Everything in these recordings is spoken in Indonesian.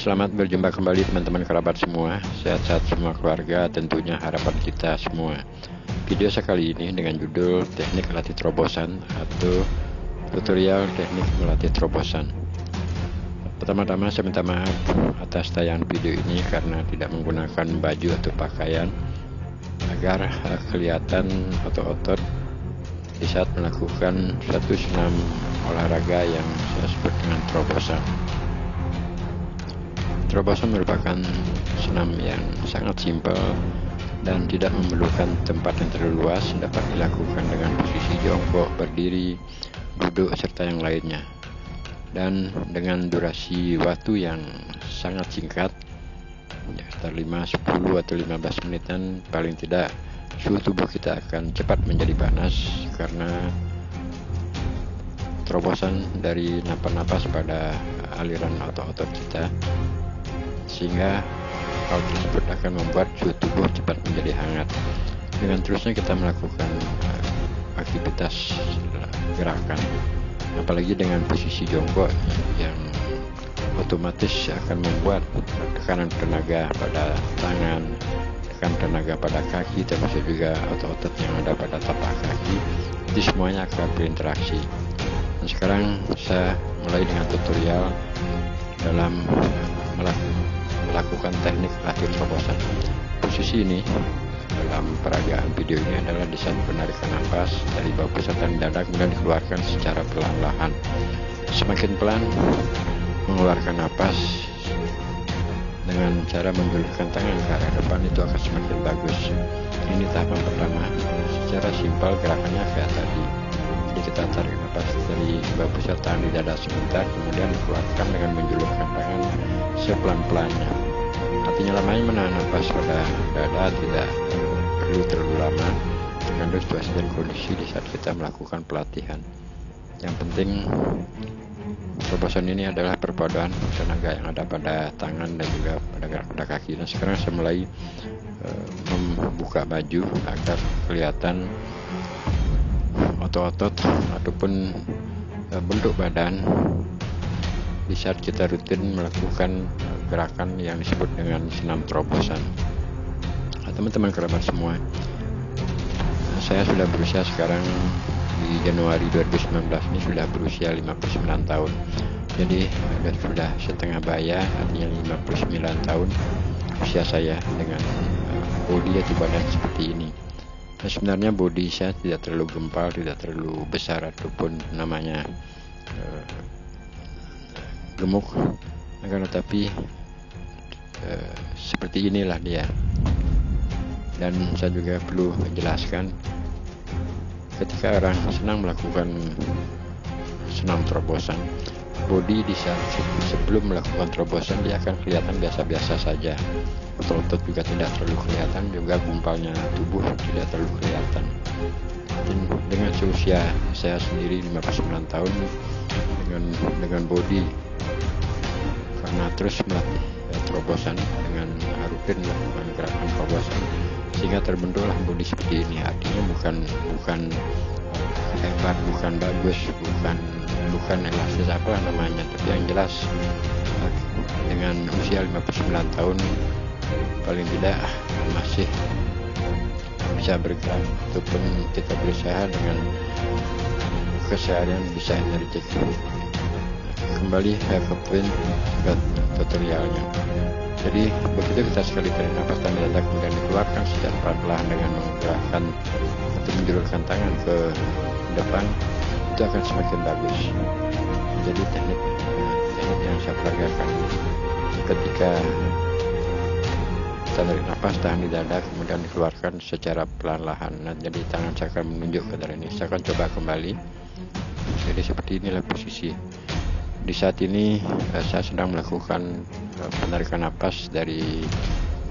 Selamat berjumpa kembali teman-teman kerabat semua. Sehat-sehat semua keluarga, tentunya harapan kita semua. Video sekali ini dengan judul teknik latih terobosan atau tutorial teknik melatih terobosan. Pertama-tama saya minta maaf atas tayangan video ini karena tidak menggunakan baju atau pakaian agar kelihatan otot-otot di saat melakukan suatu senam olahraga yang saya sebut dengan terobosan. Terobosan merupakan senam yang sangat simpel dan tidak memerlukan tempat yang terlalu luas, dapat dilakukan dengan posisi jongkok, berdiri, duduk, serta yang lainnya. Dan dengan durasi waktu yang sangat singkat, sekitar 5, 10 atau 15 menitan, paling tidak suhu tubuh kita akan cepat menjadi panas karena terobosan dari napas pada aliran otot-otot kita, sehingga hal tersebut akan membuat suhu tubuh cepat menjadi hangat. Dengan terusnya kita melakukan aktivitas gerakan, apalagi dengan posisi jongkok yang otomatis akan membuat tekanan tenaga pada tangan, tekanan tenaga pada kaki, termasuk juga otot-otot yang ada pada tapak kaki, itu semuanya akan berinteraksi. Dan sekarang saya mulai dengan tutorial dalam melakukan teknik latih terobosan. Posisi ini dalam peragaan video ini adalah di saat penarikan nafas dari bawah pusat dada kemudian dikeluarkan secara perlahan-lahan. Semakin pelan mengeluarkan nafas dengan cara menjulurkan tangan ke arah depan, itu akan semakin bagus. Ini tahapan pertama. Secara simpel gerakannya kayak tadi. Jadi kita tarik nafas dari bawah pusat tangan di dada sebentar, kemudian dikeluarkan dengan menjulurkan tangan sepelan-pelannya. Artinya lamanya menahan nafas pada dada tidak perlu terlalu lama, tergantung situasi dan kondisi di saat kita melakukan pelatihan. Yang penting terobosan ini adalah perpaduan tenaga yang ada pada tangan dan juga pada kaki. Dan sekarang saya mulai membuka baju agar kelihatan otot-otot ataupun bentuk badan di saat kita rutin melakukan gerakan yang disebut dengan senam terobosan. Teman-teman kerabat semua, saya sudah berusia sekarang di Januari 2019 ini sudah berusia 59 tahun. Jadi sudah setengah baya, artinya 59 tahun usia saya dengan body atau badan seperti ini. Nah, sebenarnya body saya tidak terlalu gempal, tidak terlalu besar ataupun namanya gemuk, akan tetapi seperti inilah dia. Dan saya juga perlu menjelaskan, ketika orang senang melakukan senam terobosan, body di saat sebelum melakukan terobosan dia akan kelihatan biasa-biasa saja. Otot-otot juga tidak terlalu kelihatan, juga gumpalnya tubuh tidak terlalu kelihatan. Dan dengan usia saya sendiri 59 tahun dengan body, karena terus melatih terobosan dengan rutin melakukan gerakan terobosan, sehingga terbentuklah body seperti ini. Artinya bukan hebat, bukan bagus, bukan elastis apa namanya, tapi yang jelas dengan usia 59 tahun paling tidak masih bisa bergerak ataupun kita berusaha dengan keseharian bisa energik. Kembali ke poin tutorialnya. Jadi begitu kita sekali tarik nafas dan dada kemudian dikeluarkan secara perlahan dengan menggerakkan atau menjulurkan tangan ke depan, itu akan semakin bagus. Jadi teknik yang saya peragakan ketika kita tarik nafas, tahan di dada kemudian dikeluarkan secara perlahan-lahan. Nah, jadi tangan saya akan menunjuk ke daerah ini. Saya akan coba kembali. Jadi seperti inilah posisi. Di saat ini saya sedang melakukan penarikan napas dari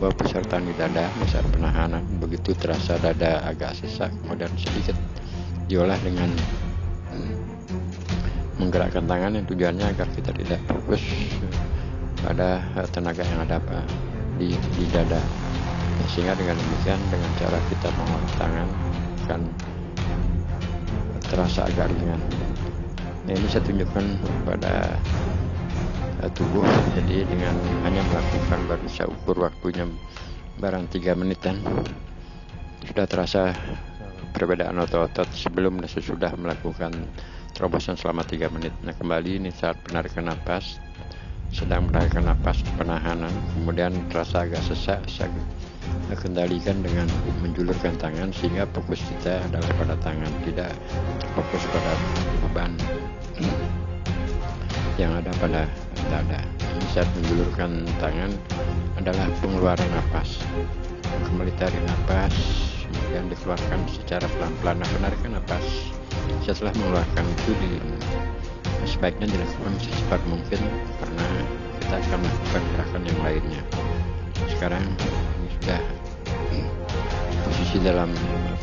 bawah pusat tangan di dada saat penahanan. Begitu terasa dada agak sesak, kemudian sedikit diolah dengan menggerakkan tangan, yang tujuannya agar kita tidak fokus pada tenaga yang ada di dada, sehingga dengan demikian dengan cara kita mengolah tangan akan terasa agak ringan. Nah, ini saya tunjukkan pada tubuh. Jadi dengan hanya melakukan, baru saya ukur waktunya barang 3 menitan, sudah terasa perbedaan otot-otot sebelum dan sesudah melakukan terobosan selama 3 menit. Nah, kembali ini saat penarikan napas, sedang menarikan napas penahanan, kemudian terasa agak sesak, saya kendalikan dengan menjulurkan tangan sehingga fokus kita adalah pada tangan, tidak fokus pada beban yang ada pada dada. Saat menjulurkan tangan adalah pengeluaran napas. Kembali tarik napas, kemudian dikeluarkan secara pelan-pelan. Nah, penarikan napas setelah mengeluarkan itu sebaiknya dilakukan secepat mungkin karena kita akan melakukan gerakan yang lainnya. Sekarang ini sudah posisi dalam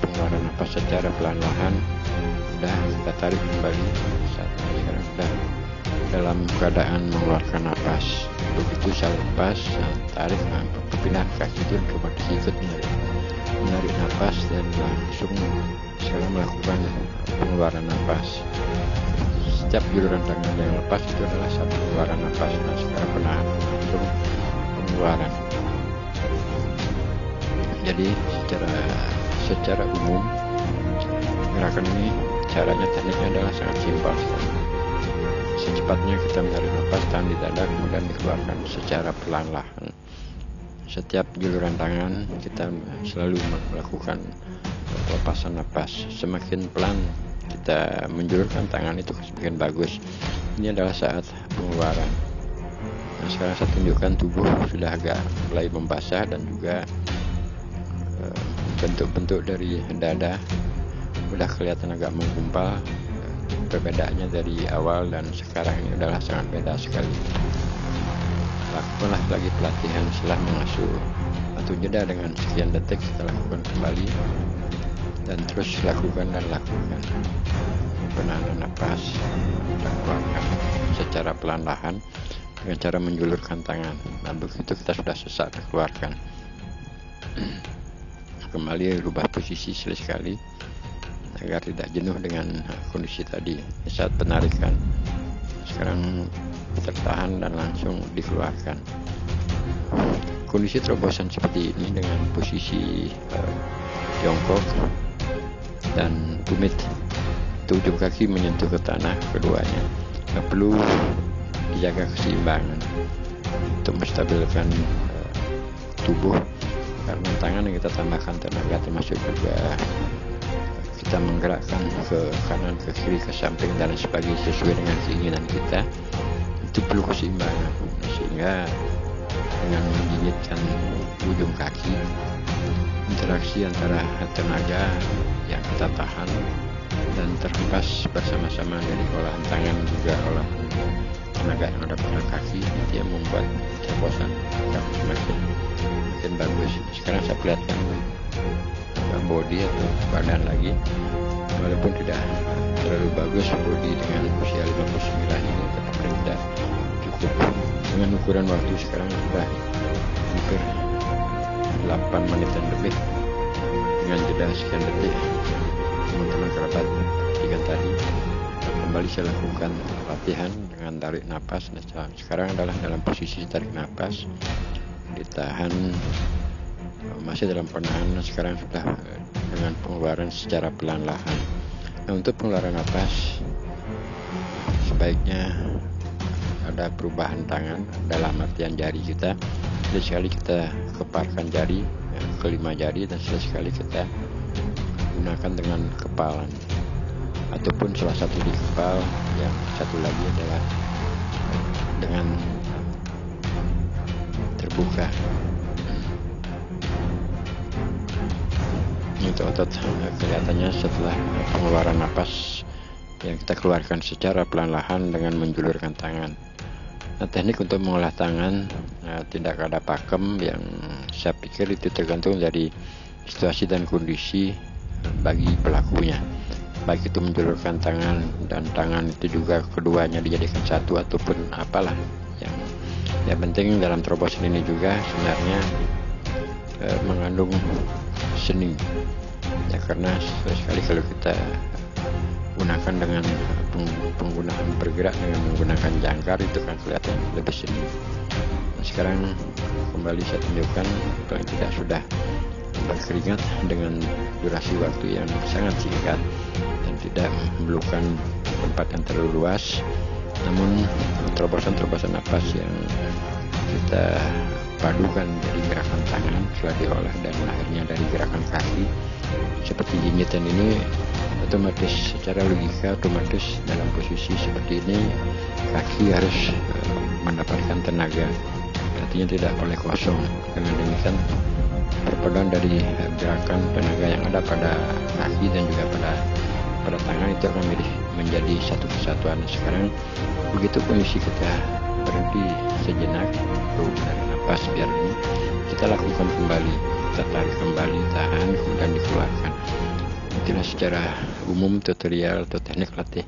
pengeluaran napas secara pelan-lahan, sudah kita tarik kembali. Saat ini sekarang sudah dalam keadaan mengeluarkan napas. Begitu saya lepas, tarik, pindah kaki itu coba ikut menarik napas dan langsung sekarang melakukan pengeluaran napas. Setiap juluran tangan yang lepas itu adalah satu pengeluaran napas. Nah, sekarang penahan langsung pengeluaran. Jadi secara umum gerakan ini caranya, tekniknya adalah sangat simpel. Secepatnya kita menarik napas, tahan di dada, kemudian dikeluarkan secara pelan-lahan. Setiap juluran tangan kita selalu melakukan pelepasan napas. Semakin pelan kita menjulurkan tangan itu semakin bagus. Ini adalah saat pengeluaran. Nah, sekarang saya tunjukkan tubuh sudah agak mulai membasah dan juga bentuk-bentuk dari dada sudah kelihatan agak menggumpal. Perbedaannya dari awal dan sekarang ini adalah sangat beda sekali. Lakukanlah lagi pelatihan setelah mengasuh atau jeda dengan sekian detik, kita lakukan kembali dan terus lakukan penahanan napas dan keluarkan secara pelan-lahan dengan cara menjulurkan tangan. Nah, begitu kita sudah sesak, keluarkan. Kembali rubah posisi sekali agar tidak jenuh dengan kondisi tadi. Saat penarikan sekarang tertahan dan langsung dikeluarkan. Kondisi terobosan seperti ini dengan posisi jongkok dan tumit ujung kaki menyentuh ke tanah keduanya, perlu dijaga keseimbangan untuk menstabilkan tubuh, karena tangan yang kita tambahkan tenaga, termasuk juga kita menggerakkan ke kanan, ke kiri, ke samping dan sebagainya sesuai dengan keinginan kita. Itu perlu keseimbangan, sehingga dengan menjinjitkan ujung kaki, interaksi antara tenaga yang kita tahan dan terhempas bersama-sama dari olahan tangan juga olahan tenaga yang ada pada kaki, itu yang membuat terobosan semakin bagus. Sekarang saya perlihatkan body atau badan lagi, walaupun tidak terlalu bagus body dengan usia 59 ini, tetapi tidak cukup. Dengan ukuran waktu sekarang sudah hampir 8 menitan lebih dengan jeda sekian detik. Teman-teman kerabat tiga tadi kembali saya lakukan latihan dengan tarik napas. Nah, sekarang adalah dalam posisi tarik napas, ditahan, masih dalam penahanan. Sekarang sudah dengan pengeluaran secara pelan-lahan. Nah, untuk pengeluaran napas sebaiknya ada perubahan tangan dalam artian jari kita. Sekali kita keparkan jari kelima jari, dan sekali kita gunakan dengan kepalan ataupun salah satu di kepal, yang satu lagi adalah dengan terbuka. Itu otot kelihatannya setelah pengeluaran napas yang kita keluarkan secara pelan-lahan dengan menjulurkan tangan. Nah, teknik untuk mengolah tangan tidak ada pakem, yang saya pikir itu tergantung dari situasi dan kondisi bagi pelakunya. Baik itu menjulurkan tangan dan tangan itu juga keduanya dijadikan satu ataupun apalah. Yang penting dalam terobosan ini juga sebenarnya mengandung seni. Ya, karena sekali kalau kita gunakan dengan penggunaan bergerak dengan menggunakan jangkar, itu kan kelihatan lebih seni. Nah, sekarang kembali saya tunjukkan paling tidak sudah berkeringat dengan durasi waktu yang sangat singkat dan tidak memerlukan tempat yang terlalu luas, namun terobosan-terobosan napas yang kita padukan dari gerakan tangan setelah diolah dan akhirnya dari gerakan kaki seperti jinjitan ini, otomatis secara logika otomatis dalam posisi seperti ini kaki harus mendapatkan tenaga, artinya tidak boleh kosong. Dengan demikian perpaduan dari gerakan tenaga yang ada pada kaki dan juga pada tangan itu akan menjadi satu kesatuan. Sekarang begitu kondisi kita berhenti sejenak, menarik nafas, biar ini kita lakukan kembali, kita tarik kembali, tahan, kemudian dikeluarkan. Itulah secara umum tutorial atau teknik latih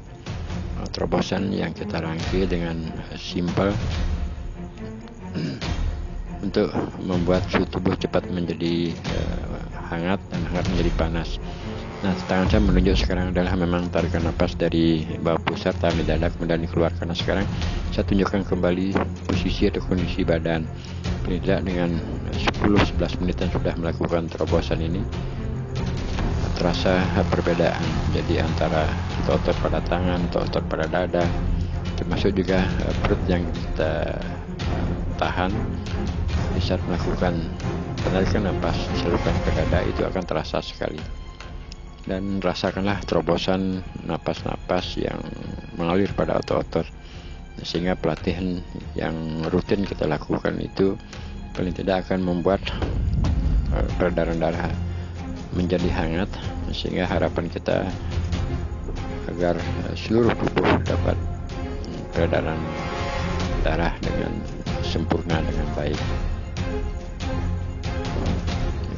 terobosan yang kita rangkai dengan simpel untuk membuat suhu tubuh cepat menjadi hangat dan hangat menjadi panas. Nah, tangan saya menunjuk sekarang adalah memang tarikan nafas dari bawah pusar, tahan di dada, kemudian dikeluarkan. Nah, sekarang saya tunjukkan kembali posisi atau kondisi badan. Tidak dengan 10-11 menit yang sudah melakukan terobosan ini, terasa perbedaan. Jadi antara otot pada tangan, otot pada dada, termasuk juga perut yang kita tahan di saat melakukan penarikan nafas disalurkan ke dada, itu akan terasa sekali. Dan rasakanlah terobosan napas-napas yang mengalir pada otot-otot, sehingga pelatihan yang rutin kita lakukan itu paling tidak akan membuat peredaran darah menjadi hangat, sehingga harapan kita agar seluruh tubuh dapat peredaran darah dengan sempurna dengan baik.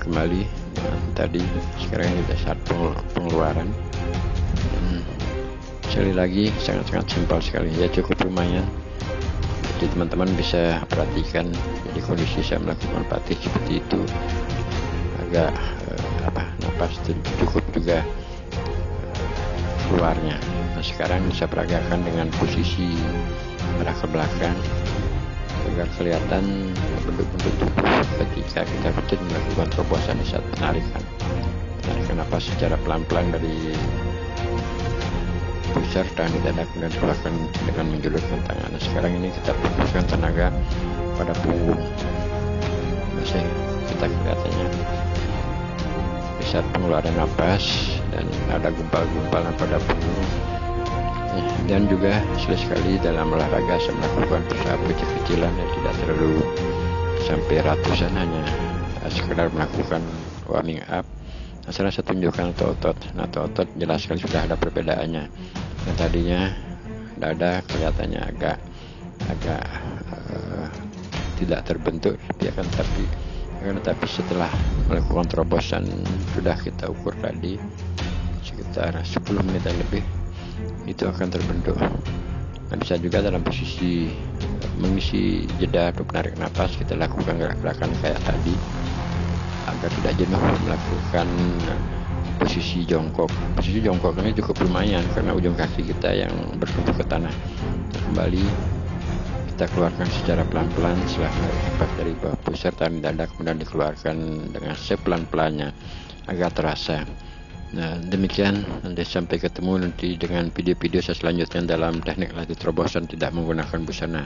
Kembali tadi, sekarang ini sudah saat pengeluaran. Sekali lagi sangat-sangat simpel sekali, ya cukup lumayan. Jadi teman-teman bisa perhatikan, jadi kondisi saya melakukan latih seperti itu agak napas cukup juga keluarnya. Nah, sekarang saya peragakan dengan posisi arah ke belakang agar kelihatan bentuk-bentuk tubuh ketika kita rutin melakukan terobosan di saat penarikan nafas secara pelan-pelan dari pusar, tahan di dada, kemudian keluarkan dengan menjulurkan tangan. Nah, sekarang ini kita fokuskan tenaga pada punggung. Masih kita kelihatannya di saat pengeluaran nafas dan ada gumpal-gumpalan pada punggung. Dan juga sekali dalam olahraga saya melakukan usaha kecil-kecilan yang tidak terlalu sampai ratusan, hanya sekedar melakukan warming up. Nah, saya tunjukkan otot. Nah, otot jelas sekali sudah ada perbedaannya. Yang tadinya dada kelihatannya agak tidak terbentuk, tapi setelah melakukan terobosan sudah kita ukur tadi sekitar 10 menit lebih, itu akan terbentuk. Nah, bisa juga dalam posisi mengisi jeda atau menarik nafas kita lakukan gerakan kayak tadi agar tidak jenuh melakukan posisi jongkok. Posisi jongkok ini cukup lumayan karena ujung kaki kita yang bertumpu ke tanah. Kembali kita keluarkan secara pelan-pelan setelah menarik nafas dari bawah pusar, tahan dada, kemudian dikeluarkan dengan sepelan-pelannya agar terasa. Nah, demikian, nanti sampai ketemu nanti dengan video-video saya selanjutnya dalam teknik latih terobosan tidak menggunakan busana.